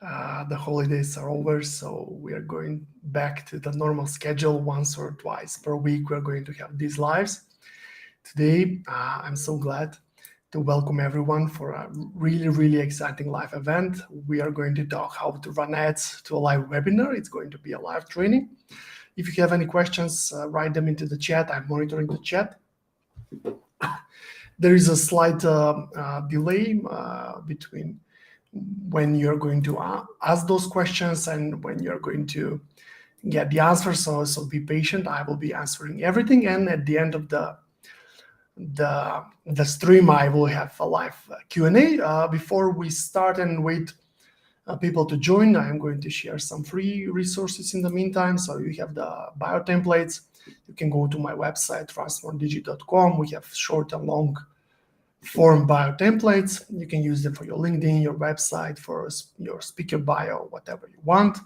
The holidays are over, so we are going back to the normal schedule. Once or twice per week, we're going to have these lives. Today, I'm so glad to welcome everyone for a really exciting live event. We are going to talk how to run ads to a live webinar. It's going to be a live training. If you have any questions, write them into the chat. I'm monitoring the chat. There is a slight delay between when you're going to ask those questions and when you're going to get the answer. So be patient. I will be answering everything, and at the end of the stream, I will have a live Q&A. Before we start and wait people to join, I am going to share some free resources in the meantime. So you have the bio templates. You can go to my website, transformdigi.com. We have short and long form bio templates. You can use them for your LinkedIn, your website, for your speaker bio, whatever you want.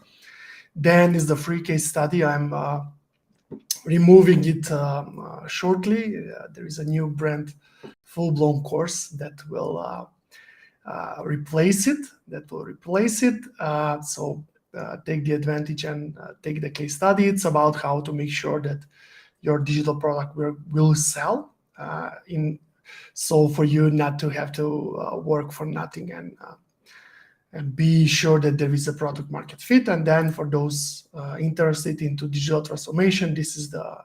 Then is the free case study. I'm removing it shortly. There is a new brand full-blown course that will replace it. So take the advantage and take the case study. It's about how to make sure that your digital product will sell so for you not to have to work for nothing and be sure that there is a product market fit. And then for those interested into digital transformation, this is the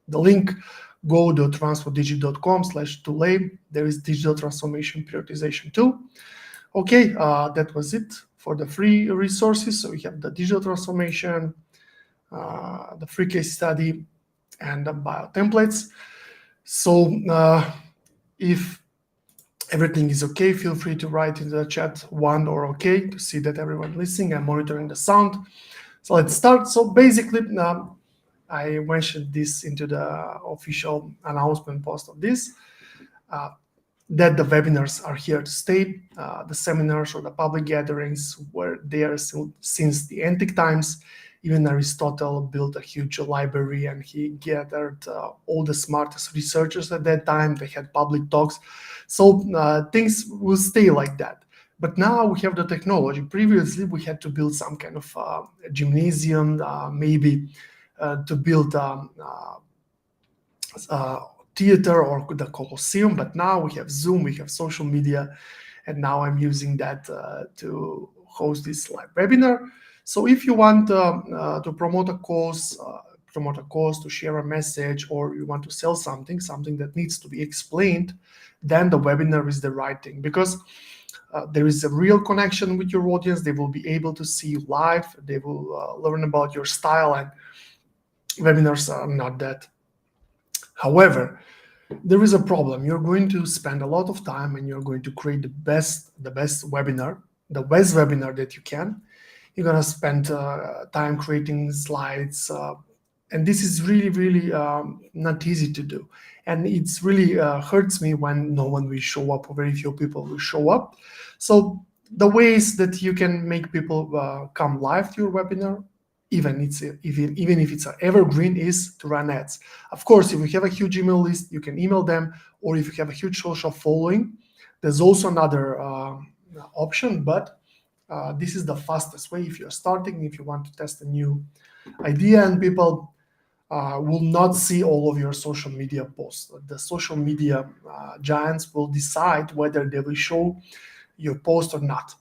link. Go to transformdigi.com/toolay. There is digital transformation prioritization tool. Okay, that was it for the free resources. So we have the digital transformation, the free case study, and the bio templates. So if everything is okay, feel free to write in the chat one or okay to see that everyone listening. I'm monitoring the sound. So let's start. So basically, I mentioned this into the official announcement post of this, that the webinars are here to stay. The seminars or the public gatherings were there since the antique times. Even Aristotle built a huge library and he gathered all the smartest researchers at that time. They had public talks. So things will stay like that. But now we have the technology. Previously, we had to build some kind of gymnasium, maybe to build theater or the Colosseum. But now we have Zoom, we have social media, and now I'm using that to host this live webinar. So if you want to promote a course, to share a message, or you want to sell something that needs to be explained, then the webinar is the right thing, because there is a real connection with your audience. They will be able to see you live. They will learn about your style, and webinars are not that. However, there is a problem. You're going to spend a lot of time and you're going to create the best webinar that you can. You're going to spend time creating slides, and this is really not easy to do. And it's really hurts me when no one will show up, or very few people will show up. So the ways that you can make people come live to your webinar, even if it's an evergreen, is to run ads. Of course, if you have a huge email list, you can email them, or if you have a huge social following, there's also another option, but this is the fastest way if you're starting, if you want to test a new idea, and people will not see all of your social media posts. The social media giants will decide whether they will show your post or not.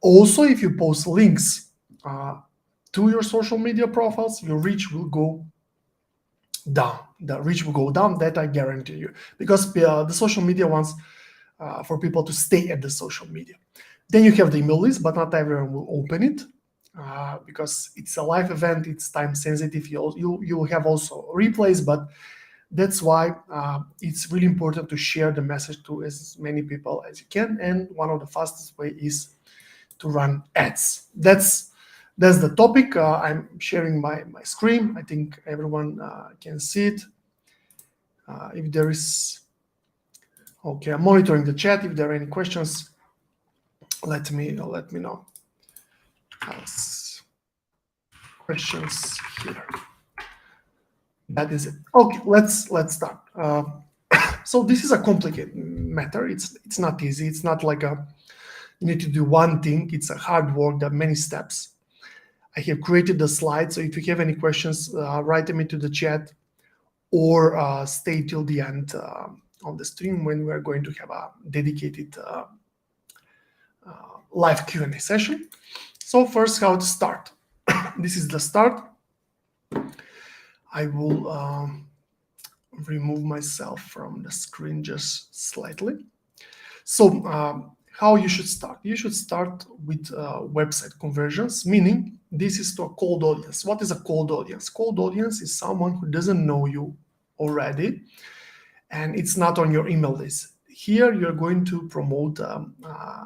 Also, if you post links to your social media profiles, your reach will go down. The reach will go down, that I guarantee you, because the social media wants for people to stay at the social media. Then you have the email list, but not everyone will open it because it's a live event, it's time sensitive. You will have also replays, but that's why it's really important to share the message to as many people as you can. And one of the fastest way is to run ads. That's the topic. I'm sharing my screen. I think everyone can see it. If there is, okay, I'm monitoring the chat. If there are any questions, let me know. Questions here. That is it. Okay, let's start. So this is a complicated matter. It's not easy. It's not like a You need to do one thing. It's a hard work. There are many steps. I have created the slide, so if you have any questions, write them into the chat, or stay till the end of the stream when we are going to have a dedicated live Q&A session. So first, how to start. This is the start. I will remove myself from the screen just slightly. So how you should start? You should start with website conversions, meaning this is to a cold audience. What is a cold audience? Cold audience is someone who doesn't know you already, and it's not on your email list. Here you're going to promote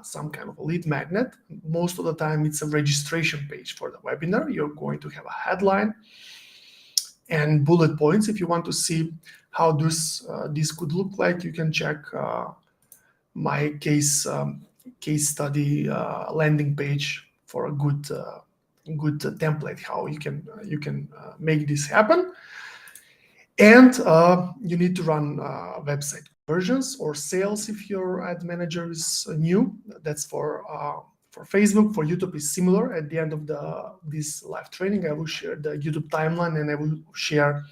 some kind of a lead magnet. Most of the time it's a registration page for the webinar. You're going to have a headline and bullet points. If you want to see how this could look like, you can check my case study landing page for a good template how you can make this happen. And you need to run website conversions or sales if your ad manager is new. That's for Facebook. For YouTube is similar. At the end of this live training, I will share the YouTube timeline, and I will share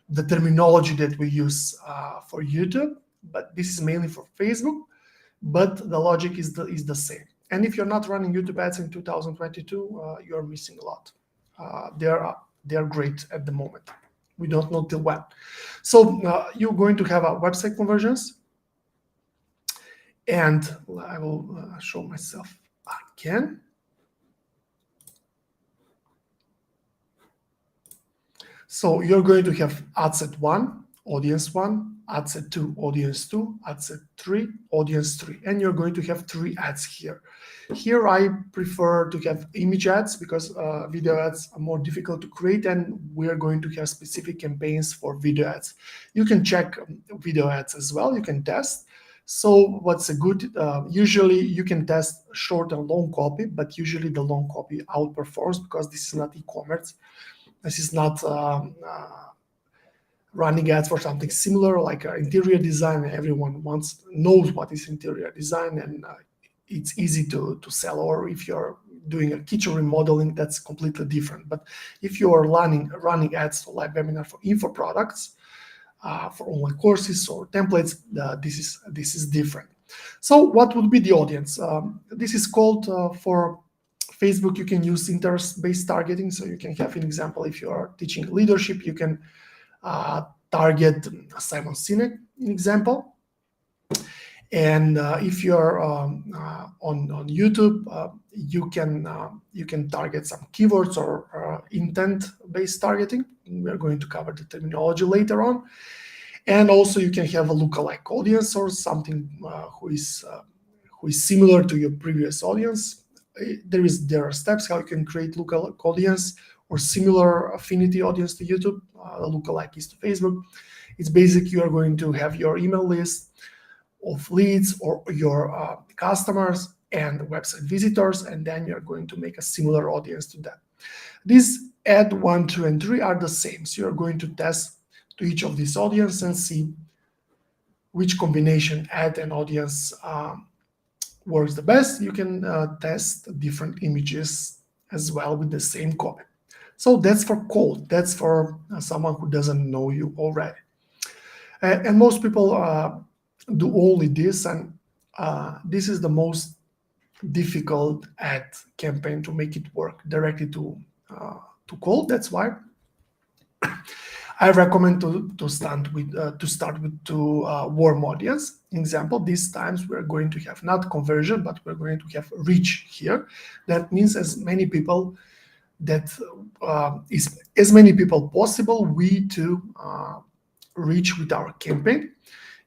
the terminology that we use for YouTube. But this is mainly for Facebook. But the logic is the same. And if you're not running YouTube ads in 2022, you're missing a lot. They are great at the moment. We don't know till when. So you're going to have a website conversions, and I will show myself again. So you're going to have ad set 1, audience 1, ad set 2, audience 2, ad set 3, audience 3, and you're going to have 3 ads here. Here I prefer to have image ads because video ads are more difficult to create, and we're going to have specific campaigns for video ads. You can check video ads as well, you can test. So what's a good, usually you can test short and long copy, but usually the long copy outperforms because this is not e-commerce. This is not running ads for something similar like interior design. Everyone knows what is interior design, and it's easy to sell. Or if you're doing a kitchen remodeling, that's completely different. But if you are running ads for live webinar for info products, for online courses or templates, this is different. So what would be the audience? This is called for Facebook, you can use interest-based targeting. So you can have an example, if you are teaching leadership, you can target Simon Sinek, an example. And if you're on YouTube, you can target some keywords or intent-based targeting. We are going to cover the terminology later on. And also you can have a lookalike audience or something who is similar to your previous audience. There are steps how you can create lookalike audience or similar affinity audience to YouTube. Lookalike is to Facebook. It's basic. You are going to have your email list of leads or your customers and website visitors, and then you're going to make a similar audience to that. These ad 1, 2, and 3 are the same. So you're going to test to each of these audience and see which combination ad and audience works the best. You can test different images as well with the same copy. So that's for cold. That's for someone who doesn't know you already. And most people do only this, and this is the most difficult ad campaign to make it work directly to cold. That's why I recommend to start with warm audience. Example, these times we're going to have not conversion, but we're going to have reach here. That means as many people is as many people possible we to reach with our campaign.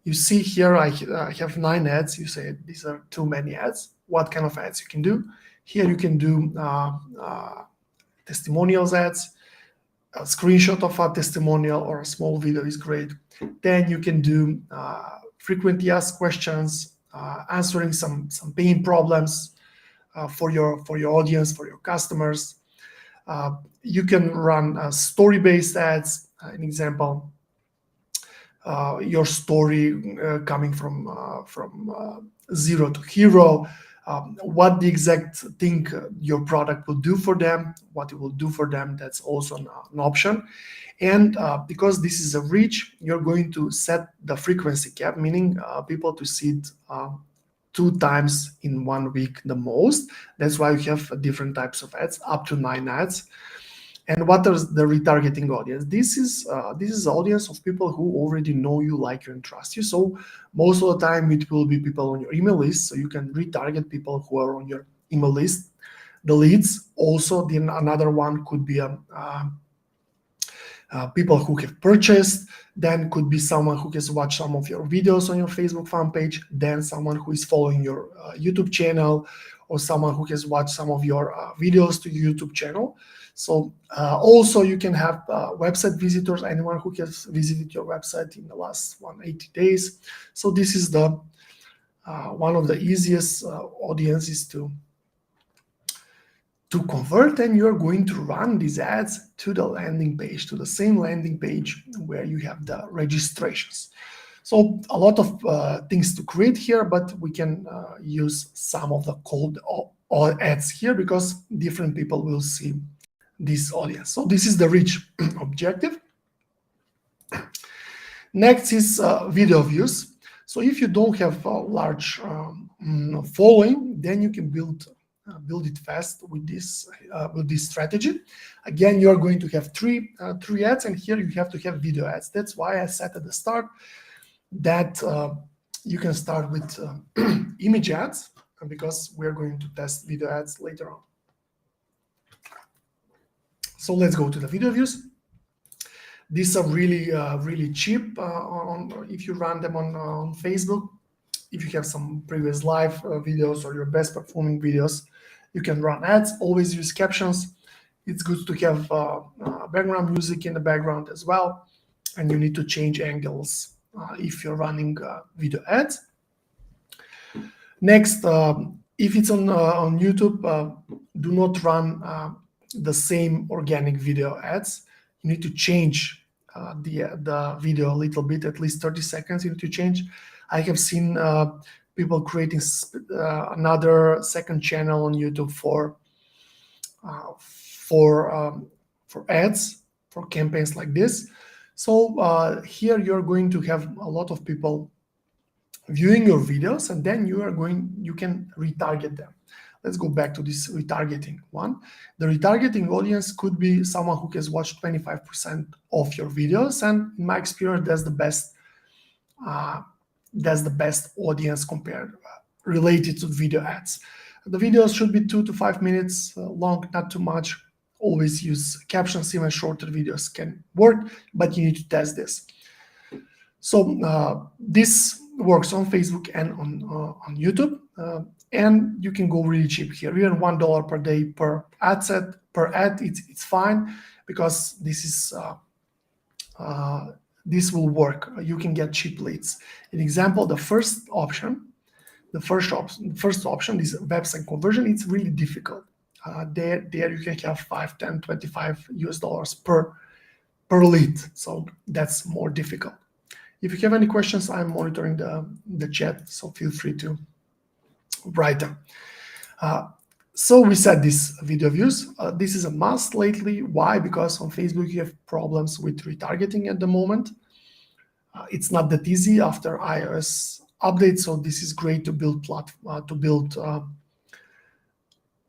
You see here I have 9 ads. You say these are too many ads. What kind of ads you can do? Here you can do testimonials ads. A screenshot of a testimonial or a small video is great. Then you can do frequently asked questions, answering some pain problems for your audience, for your customers. You can run story-based ads. An example, your story coming from zero to hero. what the exact thing your product will do for them, what it will do for them, that's also an option. And because this is a reach, you're going to set the frequency cap, meaning people to see it 2 times in 1 week the most. That's why you have different types of ads, up to 9 ads. And what is the retargeting audience? This is audience of people who already know you, like you, and trust you. So most of the time it will be people on your email list. So you can retarget people who are on your email list. The leads also, then another one could be people who have purchased, then could be someone who has watched some of your videos on your Facebook fan page, then someone who is following your YouTube channel, or someone who has watched some of your videos to YouTube channel. So also you can have website visitors, anyone who has visited your website in the last 180 days. So this is the one of the easiest audiences to convert, and you're going to run these ads to the landing page, to the same landing page where you have the registrations. So a lot of things to create here, but we can use some of the cold ads here because different people will see this audience. So this is the reach objective. Next is video views. So if you don't have a large following, then you can build it fast with this strategy. Again, you are going to have three ads, and here you have to have video ads. That's why I said at the start that you can start with image ads, because we're going to test video ads later on. So let's go to the video views. These are really cheap if you run them on Facebook. If you have some previous live videos or your best performing videos, you can run ads. Always use captions. It's good to have background music in the background as well. And you need to change angles if you're running video ads. Next, if it's on YouTube, do not run the same organic video ads. You need to change the video a little bit, at least 30 seconds you need to change. I have seen people creating another second channel on YouTube for ads, for campaigns like this. So here you're going to have a lot of people viewing your videos, and then you can retarget them. Let's go back to this retargeting one. The retargeting audience could be someone who has watched 25% of your videos, and in my experience, that's the best audience related to video ads. The videos should be 2 to 5 minutes long, not too much. Always use captions. Even shorter videos can work, but you need to test this. So this works on Facebook and on YouTube, and you can go really cheap here. Even $1 per day per ad set, per ad, it's fine, because this will work. You can get cheap leads. An example, the first option, this website conversion, it's really difficult. There you can have $5, $10, $25 per lead. So that's more difficult. If you have any questions, I'm monitoring the chat, so feel free to write them. So we said this video views. This is a must lately. Why? Because on Facebook you have problems with retargeting at the moment. It's not that easy after iOS update, so this is great to build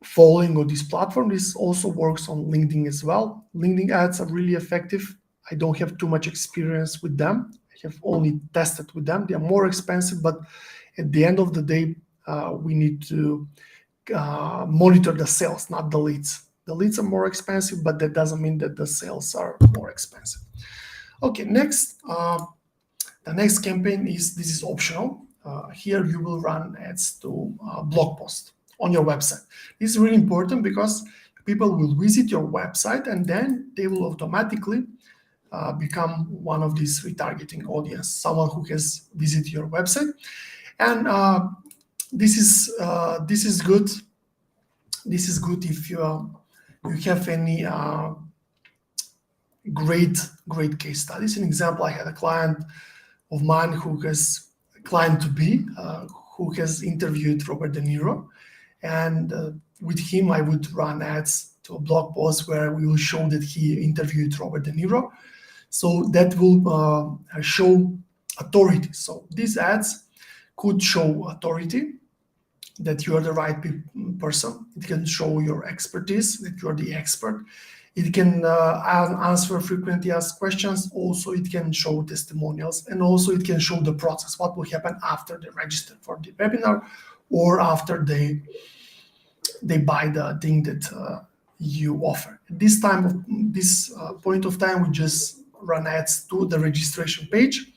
following on this platform. This also works on LinkedIn as well. LinkedIn ads are really effective. I don't have too much experience with them. I have only tested with them. They are more expensive, but at the end of the day, we need to monitor the sales, not the leads. The leads are more expensive, but that doesn't mean that the sales are more expensive. Okay, next, the next campaign this is optional. Here you will run ads to blog post on your website. This is really important because people will visit your website and then they will automatically become one of these retargeting audience, someone who has visited your website. And this is good. This is good if you have any great case studies. An example, I had a client of mine who has client to be who has interviewed Robert De Niro, and with him I would run ads to a blog post where we will show that he interviewed Robert De Niro. So that will show authority. So these ads could show authority, that you are the right person. It can show your expertise, that you are the expert. It can answer frequently asked questions. Also, it can show testimonials, and also it can show the process, what will happen after they register for the webinar or after they buy the thing that you offer. At this point of time, we just run ads to the registration page.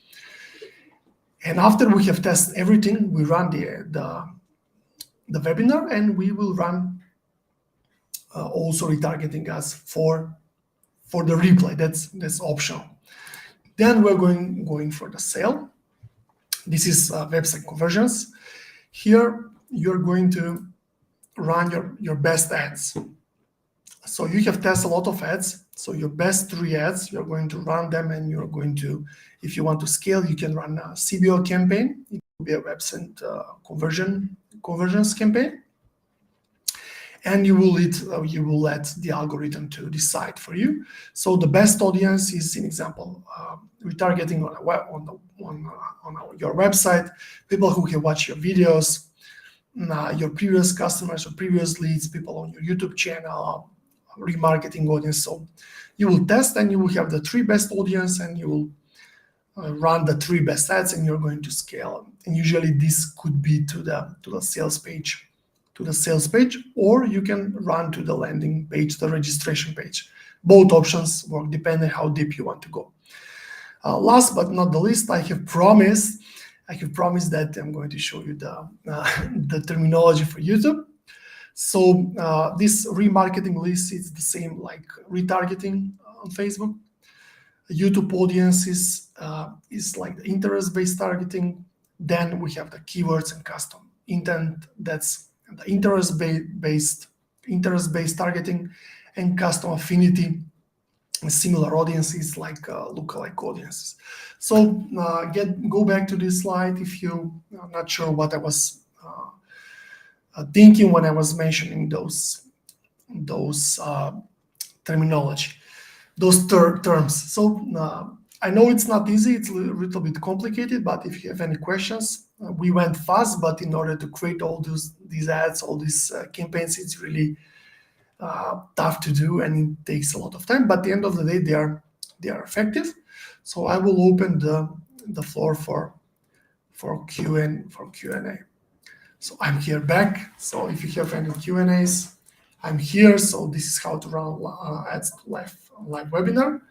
And after we have tested everything, we run the webinar, and we will run also retargeting us for the replay. That's optional. Then we're going for the sale. This is website conversions. Here you're going to run your best ads. So you have tested a lot of ads. So your best 3 ads, you're going to run them, and you're going to, if you want to scale, you can run a CBO campaign. It will be a website conversions campaign. And you will let the algorithm to decide for you. So the best audience is, in example, retargeting on your website, people who can watch your videos, your previous customers or previous leads, people on your YouTube channel, remarketing audience. So you will test, and you will have the 3 best audience, and you will run the 3 best ads, and you're going to scale. And usually this could be to the sales page. Or you can run to the landing page, the registration page. Both options work depending how deep you want to go. Last but not the least, I have promised that I'm going to show you the terminology for YouTube. So this remarketing list is the same like retargeting on Facebook. YouTube audience is like the interest-based targeting. Then we have the keywords and custom intent. That's the interest-based targeting, and custom affinity, and similar audiences like lookalike audiences. So go back to this slide if you are not sure what I was thinking when I was mentioning those terminology, those terms. So I know it's not easy, it's a little bit complicated, but if you have any questions, we went fast, but in order to create all these ads, all these campaigns, it's really tough to do, and it takes a lot of time. But at the end of the day, they are effective. So I will open the floor for Q&A. So I'm here back. So if you have any Q&As, I'm here. So this is how to run ads to live webinar.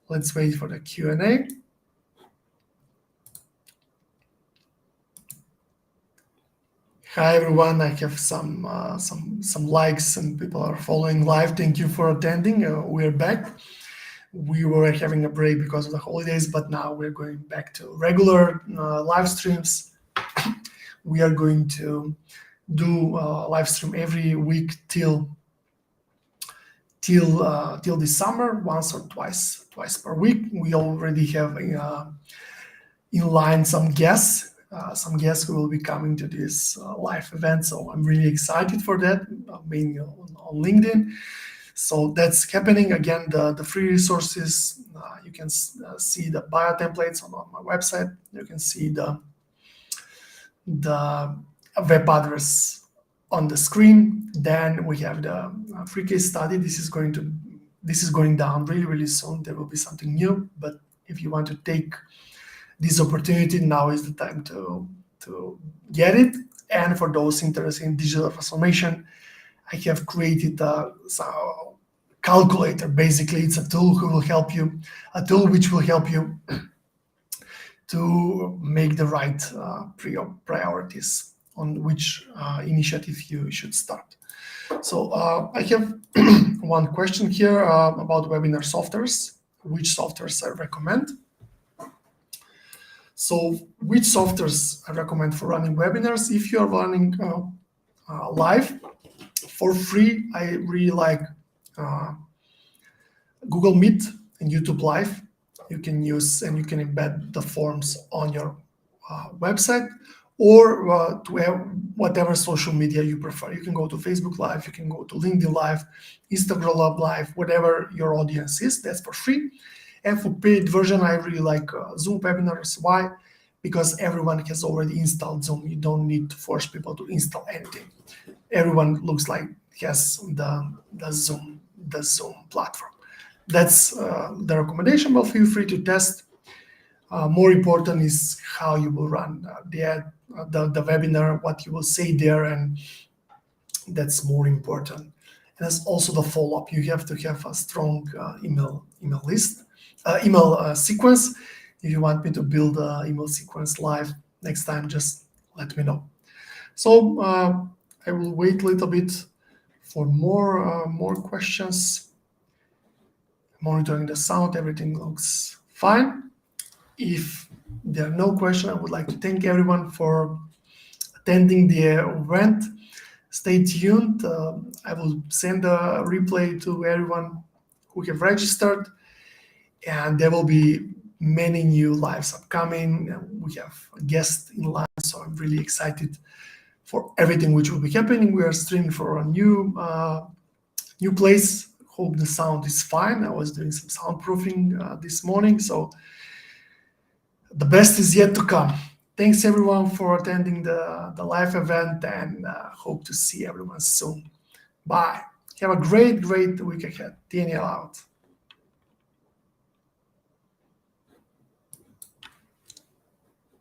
Let's wait for the Q&A. Hi everyone, I have some likes and people are following live. Thank you for attending. We're back. We were having a break because of the holidays, but now we're going back to regular live streams. We are going to do live stream every week till this summer, once or twice per week. We already have in line some guests who will be coming to this live event. So I'm really excited for that, mainly on LinkedIn. So that's happening. Again, the free resources, you can see the bio templates on my website. You can see the web address on the screen. Then we have the free case study. This is going down really, really soon. There will be something new, but if you want to take this opportunity, now is the time to get it. And for those interested in digital transformation, I have created a calculator. Basically, it's a tool which will help you to make the right priorities on which initiative you should start. So I have one question here about webinar softwares. Which softwares I recommend? So which softwares I recommend for running webinars? If you are running live for free, I really like Google Meet and YouTube Live. You can use and you can embed the forms on your website, or to have whatever social media you prefer. You can go to Facebook Live, you can go to LinkedIn Live, Instagram Live, whatever your audience is. That's for free. And for paid version, I really like Zoom webinars. Why? Because everyone has already installed Zoom. You don't need to force people to install anything. Everyone looks like has the Zoom platform. That's the recommendation, but feel free to test. More important is how you will run the webinar, what you will say there, and that's more important. And that's also the follow-up. You have to have a strong email list, email sequence. If you want me to build an email sequence live next time, just let me know. So I will wait a little bit for more questions. Monitoring the sound, everything looks fine. If there are no questions, I would like to thank everyone for attending the event. Stay tuned. I will send a replay to everyone who have registered, and there will be many new lives upcoming. We have a guest in line, so I'm really excited for everything which will be happening. We are streaming for a new place. Hope the sound is fine. I was doing some soundproofing this morning, so the best is yet to come. Thanks everyone for attending the live event, and hope to see everyone soon. Bye. Have a great week ahead. TNL out.